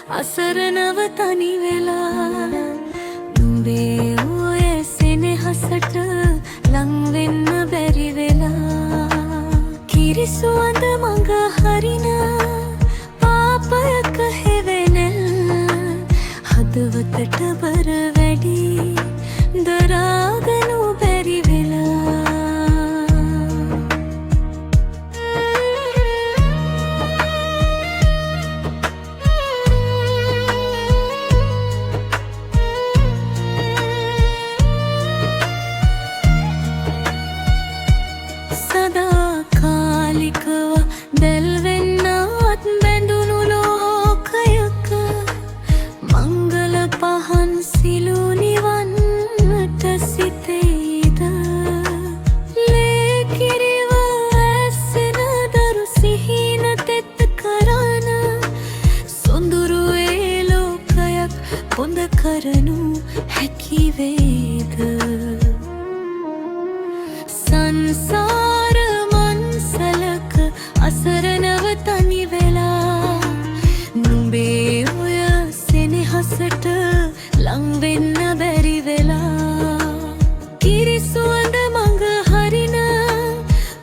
අසරණව තනි වෙලා නුඹේ ඔය සෙනෙහසට ලං වෙන්න බැරි වෙලා කිරි සුවඳ මඟ හරින පාපයක හෙවෙනල් හදවතට බර වැඩි දරාගනු බැරි වෙලා සදාකාලිකව දැල්වෙන්නත් බැඳුණු ලෝකයක මංගල පහන් සිලු නිවන්නට සිතෙයිද ලේකිරිව ඇස්සෙන දරු සිහින තෙත් කරන සොඳුරු ඒ ලෝකයක් පොඳ කරනු හැකි වේද සංසාර මන්සලක අසරණව තනි වෙලා නුඹේ ඔය සෙනෙහසට ලං වෙන්න බැරි වෙලා කිරි සුවඳ මඟ හරින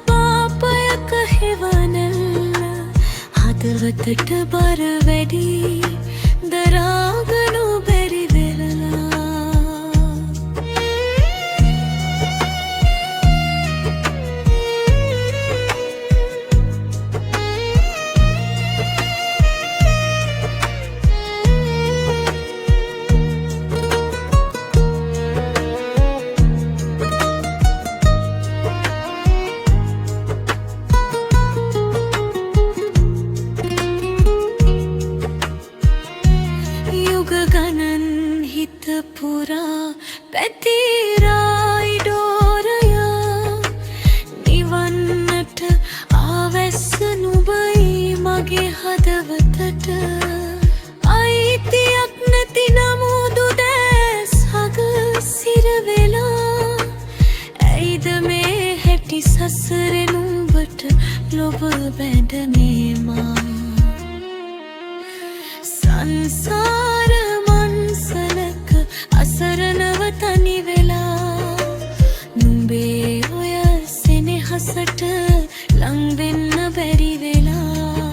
පාපයක හෙවනල් හදවතට බර වැඩි දරාගනු බැරි වෙලා ගණන් හිත පුරා පැතිරයි ඩෝරය නිවන්නට ආවැස්ස නුඹයි මගේ හදවතට අයිතියක් නැති නමුදු දැස් හග සිරවෙලා ඇයිද මේ හැටි සසරෙ නුඹට ලොබ බැඳමේමා සංසාර මන්සලක අසරණව තනි වෙලා නුඹේ ඔය සෙනෙහසට ලං වෙන්න බැරි වෙලා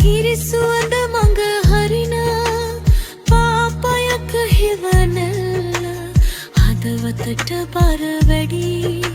කිරි සුවඳ මඟ හරින පාපයක හිවනල් හදවතට බර වැඩි